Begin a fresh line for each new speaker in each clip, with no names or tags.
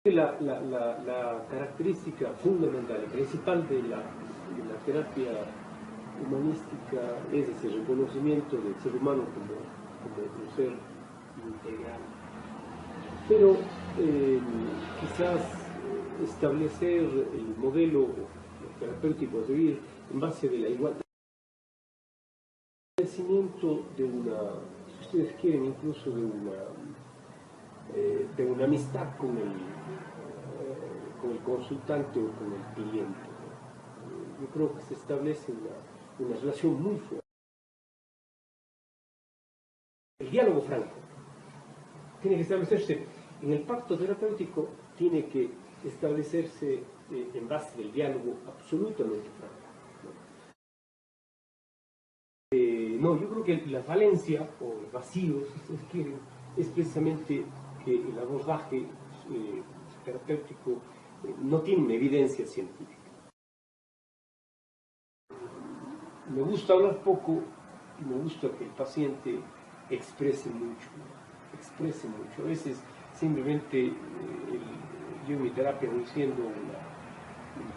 La característica fundamental y principal de la terapia humanística es ese reconocimiento del ser humano como un ser integral. Pero quizás establecer el modelo terapéutico a seguir en base de la igualdad, el establecimiento de una, si ustedes quieren, incluso de una amistad con el consultante o con el cliente. Yo creo que se establece una relación muy fuerte. El diálogo franco tiene que establecerse en el pacto terapéutico, tiene que establecerse en base del diálogo absolutamente franco. Yo creo que la falencia o el vacío, si ustedes quieren, es precisamente que el abordaje terapéutico no tiene una evidencia científica. Me gusta hablar poco y me gusta que el paciente exprese mucho. A veces simplemente yo en mi terapia voy siendo un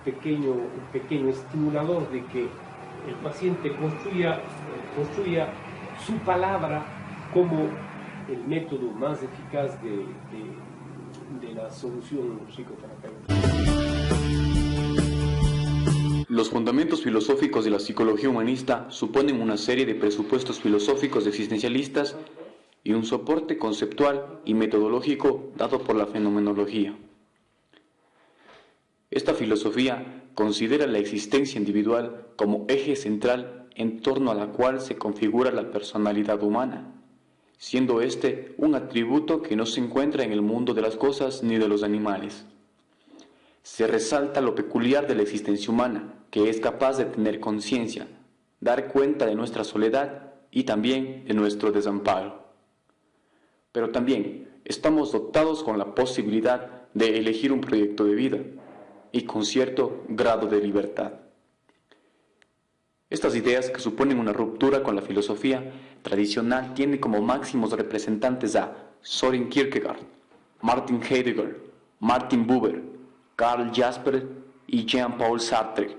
pequeño estimulador de que el paciente construya su palabra como el método más eficaz de la solución psicoterapéutica.
Los fundamentos filosóficos de la psicología humanista suponen una serie de presupuestos filosóficos existencialistas y un soporte conceptual y metodológico dado por la fenomenología. Esta filosofía considera la existencia individual como eje central en torno a la cual se configura la personalidad humana, siendo este un atributo que no se encuentra en el mundo de las cosas ni de los animales. Se resalta lo peculiar de la existencia humana, que es capaz de tener conciencia, dar cuenta de nuestra soledad y también de nuestro desamparo. Pero también estamos dotados con la posibilidad de elegir un proyecto de vida y con cierto grado de libertad. Estas ideas, que suponen una ruptura con la filosofía tradicional, tienen como máximos representantes a Søren Kierkegaard, Martin Heidegger, Martin Buber, Karl Jaspers y Jean-Paul Sartre.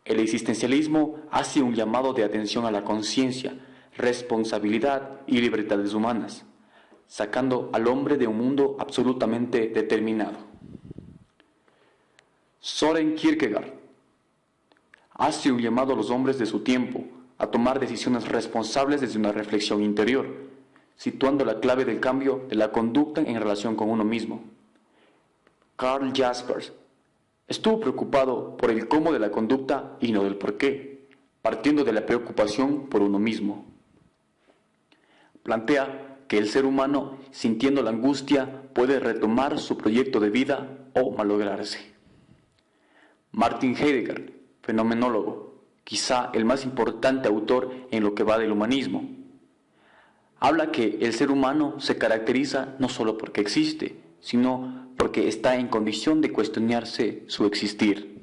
El existencialismo hace un llamado de atención a la conciencia, responsabilidad y libertades humanas, sacando al hombre de un mundo absolutamente determinado. Søren Kierkegaard hace un llamado a los hombres de su tiempo a tomar decisiones responsables desde una reflexión interior, situando la clave del cambio de la conducta en relación con uno mismo. Karl Jaspers estuvo preocupado por el cómo de la conducta y no del por qué, partiendo de la preocupación por uno mismo. Plantea que el ser humano, sintiendo la angustia, puede retomar su proyecto de vida o malograrse. Martin Heidegger, fenomenólogo, quizá el más importante autor en lo que va del humanismo, habla que el ser humano se caracteriza no solo porque existe, sino porque está en condición de cuestionarse su existir.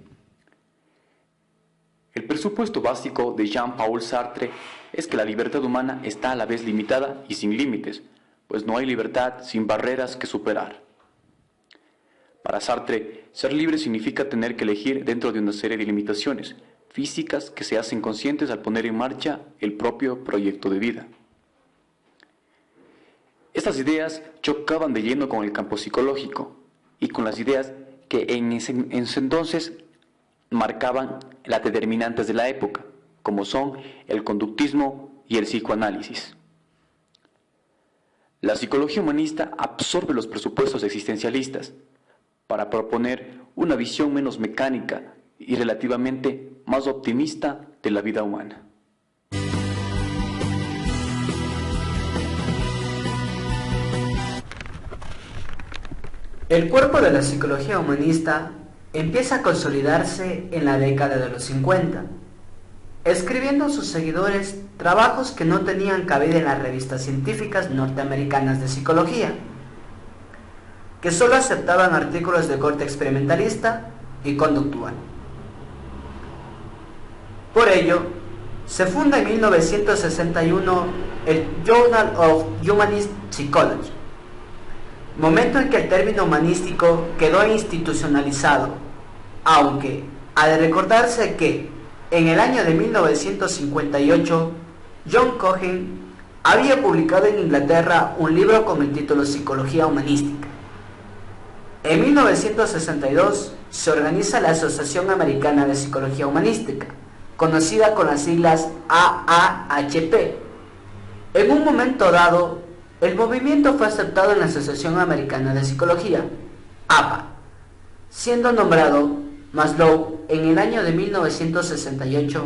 El presupuesto básico de Jean-Paul Sartre es que la libertad humana está a la vez limitada y sin límites, pues no hay libertad sin barreras que superar. Para Sartre, ser libre significa tener que elegir dentro de una serie de limitaciones físicas que se hacen conscientes al poner en marcha el propio proyecto de vida. Estas ideas chocaban de lleno con el campo psicológico y con las ideas que en ese entonces marcaban las determinantes de la época, como son el conductismo y el psicoanálisis. La psicología humanista absorbe los presupuestos existencialistas para proponer una visión menos mecánica y relativamente más optimista de la vida humana.
El cuerpo de la psicología humanista empieza a consolidarse en la década de los 50, escribiendo a sus seguidores trabajos que no tenían cabida en las revistas científicas norteamericanas de psicología, que solo aceptaban artículos de corte experimentalista y conductual. Por ello, se funda en 1961 el Journal of Humanist Psychology, momento en que el término humanístico quedó institucionalizado, aunque ha de recordarse que en el año de 1958 John Cohen había publicado en Inglaterra un libro con el título Psicología Humanística. En 1962 se organiza la Asociación Americana de Psicología Humanística, conocida con las siglas AAHP. En un momento dado, el movimiento fue aceptado en la Asociación Americana de Psicología, APA, siendo nombrado Maslow en el año de 1968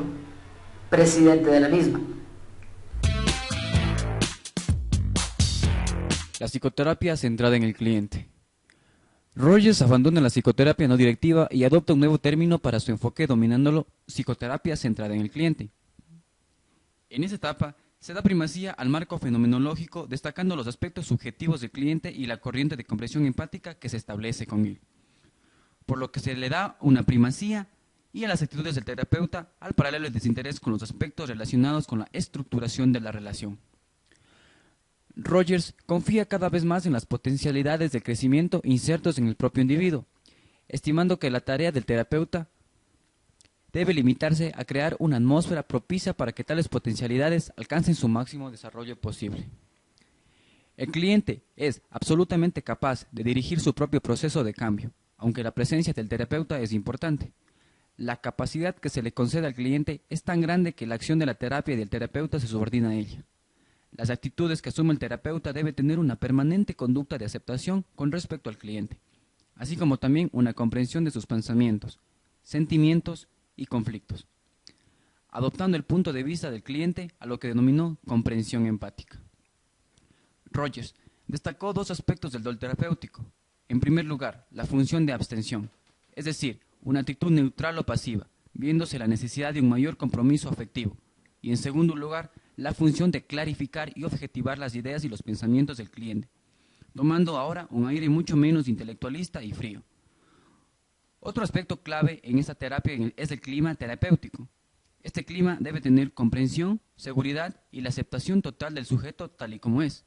presidente de la misma.
La psicoterapia centrada en el cliente. Rogers abandona la psicoterapia no directiva y adopta un nuevo término para su enfoque dominándolo psicoterapia centrada en el cliente. En esa etapa se da primacía al marco fenomenológico, destacando los aspectos subjetivos del cliente y la corriente de comprensión empática que se establece con él, por lo que se le da una primacía y a las actitudes del terapeuta al paralelo del desinterés con los aspectos relacionados con la estructuración de la relación. Rogers confía cada vez más en las potencialidades de crecimiento insertos en el propio individuo, estimando que la tarea del terapeuta debe limitarse a crear una atmósfera propicia para que tales potencialidades alcancen su máximo desarrollo posible. El cliente es absolutamente capaz de dirigir su propio proceso de cambio, aunque la presencia del terapeuta es importante. La capacidad que se le concede al cliente es tan grande que la acción de la terapia y del terapeuta se subordina a ella. Las actitudes que asume el terapeuta deben tener una permanente conducta de aceptación con respecto al cliente, así como también una comprensión de sus pensamientos, sentimientos y conflictos, adoptando el punto de vista del cliente a lo que denominó comprensión empática. Rogers destacó dos aspectos del rol terapéutico. En primer lugar, la función de abstención, es decir, una actitud neutral o pasiva, viéndose la necesidad de un mayor compromiso afectivo. Y en segundo lugar, la función de clarificar y objetivar las ideas y los pensamientos del cliente, tomando ahora un aire mucho menos intelectualista y frío. Otro aspecto clave en esta terapia es el clima terapéutico. Este clima debe tener comprensión, seguridad y la aceptación total del sujeto tal y como es.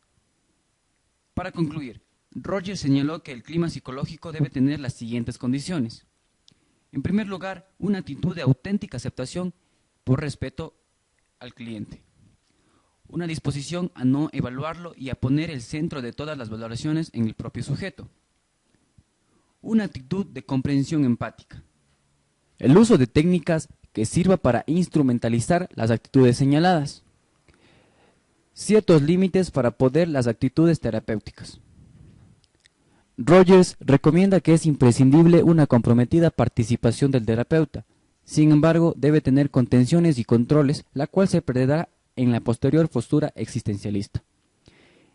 Para concluir, Rogers señaló que el clima psicológico debe tener las siguientes condiciones. En primer lugar, una actitud de auténtica aceptación por respeto al cliente. Una disposición a no evaluarlo y a poner el centro de todas las valoraciones en el propio sujeto. Una actitud de comprensión empática. El uso de técnicas que sirva para instrumentalizar las actitudes señaladas. Ciertos límites para poder las actitudes terapéuticas. Rogers recomienda que es imprescindible una comprometida participación del terapeuta. Sin embargo, debe tener contenciones y controles, la cual se perderá en la posterior postura existencialista,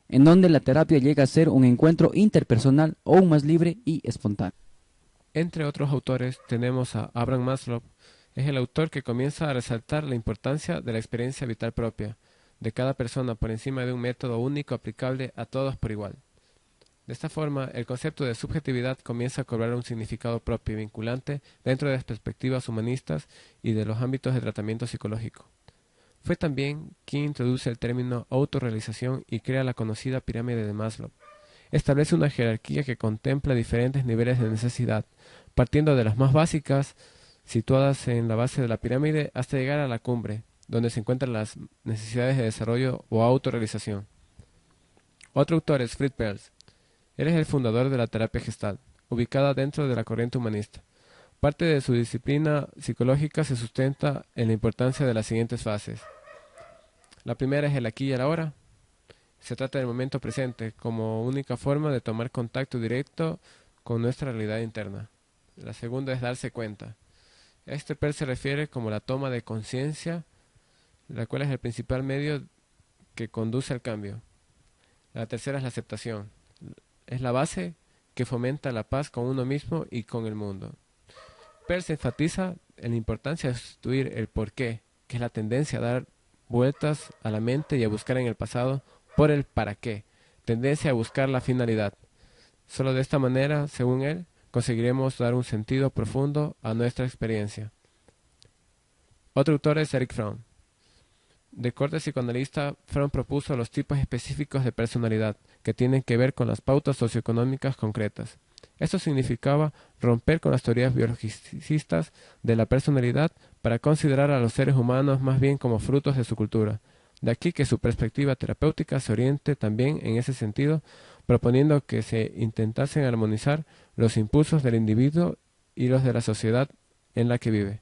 en donde la terapia llega a ser un encuentro interpersonal aún más libre y espontáneo.
Entre otros autores tenemos a Abraham Maslow. Es el autor que comienza a resaltar la importancia de la experiencia vital propia de cada persona por encima de un método único aplicable a todos por igual. De esta forma, el concepto de subjetividad comienza a cobrar un significado propio y vinculante dentro de las perspectivas humanistas y de los ámbitos de tratamiento psicológico. Fue también quien introduce el término autorrealización y crea la conocida pirámide de Maslow. Establece una jerarquía que contempla diferentes niveles de necesidad, partiendo de las más básicas, situadas en la base de la pirámide, hasta llegar a la cumbre, donde se encuentran las necesidades de desarrollo o autorrealización. Otro autor es Fritz Perls. Él es el fundador de la terapia Gestalt, ubicada dentro de la corriente humanista. Parte de su disciplina psicológica se sustenta en la importancia de las siguientes fases. La primera es el aquí y el ahora. Se trata del momento presente como única forma de tomar contacto directo con nuestra realidad interna. La segunda es darse cuenta. Este se refiere como la toma de conciencia, la cual es el principal medio que conduce al cambio. La tercera es la aceptación. Es la base que fomenta la paz con uno mismo y con el mundo. Perls enfatiza en la importancia de sustituir el por qué, que es la tendencia a dar vueltas a la mente y a buscar en el pasado, por el para qué, tendencia a buscar la finalidad. Solo de esta manera, según él, conseguiremos dar un sentido profundo a nuestra experiencia. Otro autor es Erich Fromm. de corte psicoanalista, Freud propuso los tipos específicos de personalidad que tienen que ver con las pautas socioeconómicas concretas. Esto significaba romper con las teorías biologicistas de la personalidad para considerar a los seres humanos más bien como frutos de su cultura. De aquí que su perspectiva terapéutica se oriente también en ese sentido, proponiendo que se intentasen armonizar los impulsos del individuo y los de la sociedad en la que vive.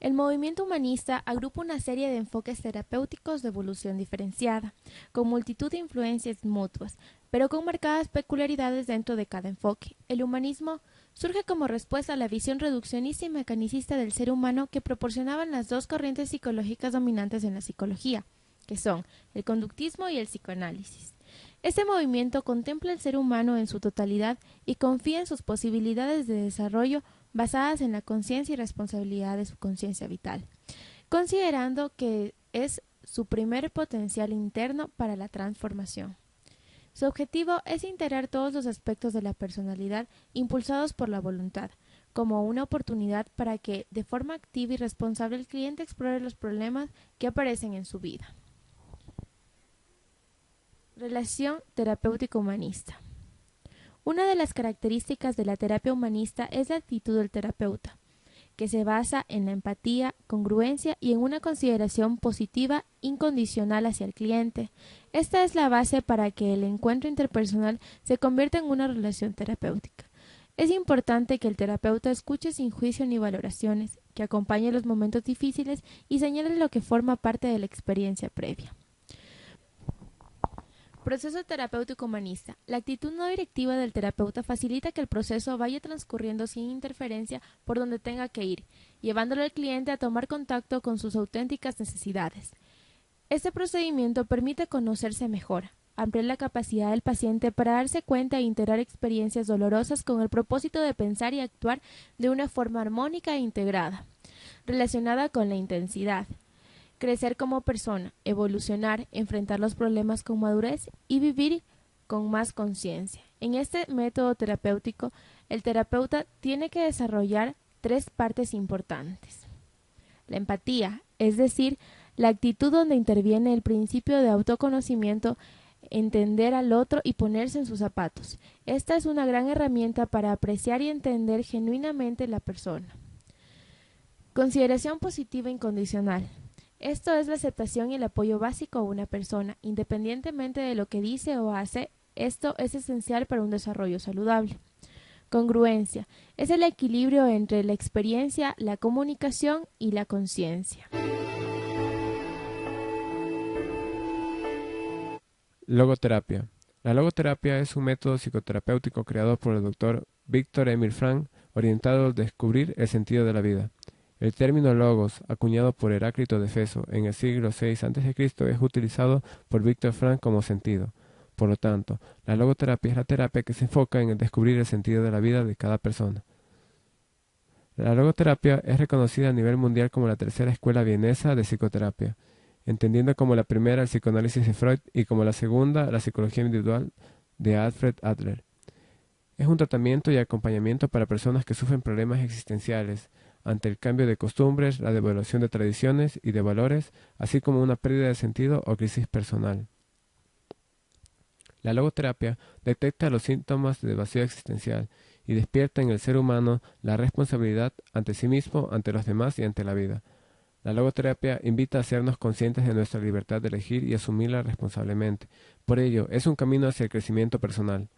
El movimiento humanista agrupa una serie de enfoques terapéuticos de evolución diferenciada, con multitud de influencias mutuas, pero con marcadas peculiaridades dentro de cada enfoque. El humanismo surge como respuesta a la visión reduccionista y mecanicista del ser humano que proporcionaban las dos corrientes psicológicas dominantes en la psicología, que son el conductismo y el psicoanálisis. Este movimiento contempla el ser humano en su totalidad y confía en sus posibilidades de desarrollo basadas en la conciencia y responsabilidad de su conciencia vital, considerando que es su primer potencial interno para la transformación. Su objetivo es integrar todos los aspectos de la personalidad impulsados por la voluntad, como una oportunidad para que, de forma activa y responsable, el cliente explore los problemas que aparecen en su vida. Relación terapéutico-humanista. Una de las características de la terapia humanista es la actitud del terapeuta, que se basa en la empatía, congruencia y en una consideración positiva incondicional hacia el cliente. Esta es la base para que el encuentro interpersonal se convierta en una relación terapéutica. Es importante que el terapeuta escuche sin juicio ni valoraciones, que acompañe los momentos difíciles y señale lo que forma parte de la experiencia previa. Proceso terapéutico humanista. La actitud no directiva del terapeuta facilita que el proceso vaya transcurriendo sin interferencia por donde tenga que ir, llevándolo al cliente a tomar contacto con sus auténticas necesidades. Este procedimiento permite conocerse mejor, ampliar la capacidad del paciente para darse cuenta e integrar experiencias dolorosas con el propósito de pensar y actuar de una forma armónica e integrada, relacionada con la intensidad. Crecer como persona, evolucionar, enfrentar los problemas con madurez y vivir con más conciencia. En este método terapéutico, el terapeuta tiene que desarrollar tres partes importantes. La empatía, es decir, la actitud donde interviene el principio de autoconocimiento, entender al otro y ponerse en sus zapatos. Esta es una gran herramienta para apreciar y entender genuinamente la persona. Consideración positiva incondicional. Esto es la aceptación y el apoyo básico a una persona, independientemente de lo que dice o hace. Esto es esencial para un desarrollo saludable. Congruencia. Es el equilibrio entre la experiencia, la comunicación y la conciencia.
Logoterapia. La logoterapia es un método psicoterapéutico creado por el Dr. Viktor Emil Frankl, orientado a descubrir el sentido de la vida. El término logos, acuñado por Heráclito de Éfeso en el siglo VI a.C., es utilizado por Viktor Frankl como sentido. Por lo tanto, la logoterapia es la terapia que se enfoca en el descubrir el sentido de la vida de cada persona. La logoterapia es reconocida a nivel mundial como la tercera escuela vienesa de psicoterapia, entendiendo como la primera el psicoanálisis de Freud y como la segunda la psicología individual de Alfred Adler. Es un tratamiento y acompañamiento para personas que sufren problemas existenciales, ante el cambio de costumbres, la devaluación de tradiciones y de valores, así como una pérdida de sentido o crisis personal. La logoterapia detecta los síntomas de vacío existencial y despierta en el ser humano la responsabilidad ante sí mismo, ante los demás y ante la vida. La logoterapia invita a hacernos conscientes de nuestra libertad de elegir y asumirla responsablemente. Por ello, es un camino hacia el crecimiento personal.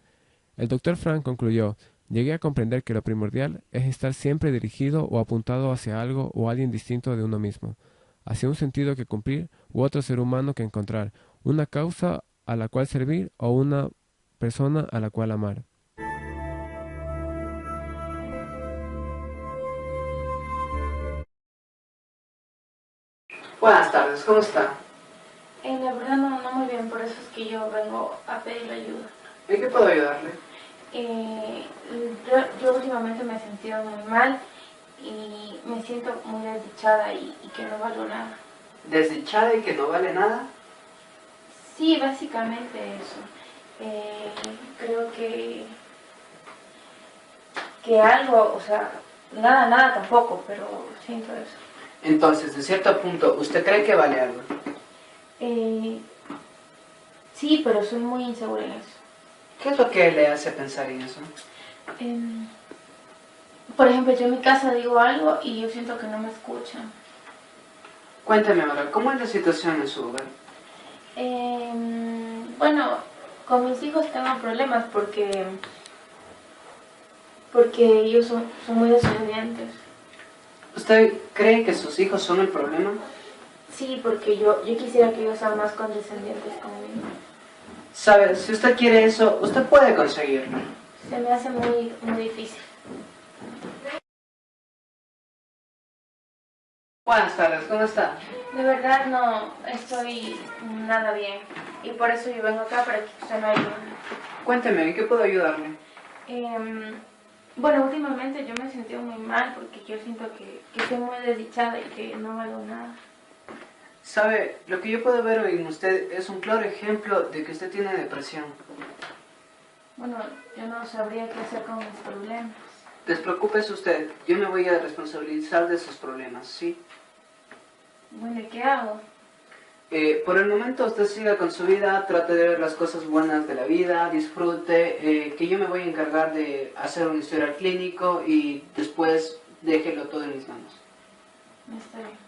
El Dr. Frank concluyó: llegué a comprender que lo primordial es estar siempre dirigido o apuntado hacia algo o alguien distinto de uno mismo, hacia un sentido que cumplir u otro ser humano que encontrar, una causa a la cual servir o una persona a la cual amar.
Buenas tardes, ¿cómo está?
La verdad no muy bien, por eso es que yo vengo a pedirle ayuda.
¿En qué puedo ayudarle?
Yo últimamente me he sentido muy mal y me siento muy desdichada y que no valgo nada.
¿Desdichada y que no vale nada?
Sí, básicamente eso. Creo que algo, o sea, Nada tampoco, pero siento eso.
Entonces, de cierto punto, ¿usted cree que vale algo?
Sí, pero soy muy insegura en eso.
¿Qué es lo que le hace pensar en eso?
Por ejemplo, yo en mi casa digo algo y yo siento que no me escuchan.
Cuénteme ahora, ¿cómo es la situación en su hogar?
Bueno, con mis hijos tengo problemas porque ellos son muy desobedientes.
¿Usted cree que sus hijos son el problema?
Sí, porque yo quisiera que ellos sean más condescendientes conmigo.
Sabe, si usted quiere eso, usted puede conseguirlo.
Se me hace muy difícil.
Buenas tardes, ¿cómo está?
De verdad no estoy nada bien y por eso yo vengo acá para que usted me ayude.
Cuénteme, ¿en qué puedo ayudarle?
Bueno, últimamente yo me he sentido muy mal porque yo siento que soy muy desdichada y que no valgo nada.
Sabe, lo que yo puedo ver en usted es un claro ejemplo de que usted tiene depresión.
Bueno, yo no sabría qué hacer con mis problemas.
Despreocúpese usted, yo me voy a responsabilizar de sus problemas, ¿sí?
Bueno, ¿y qué hago?
Por el momento usted siga con su vida, trate de ver las cosas buenas de la vida, disfrute, que yo me voy a encargar de hacer un historial clínico y después déjelo todo en mis manos.
Está bien.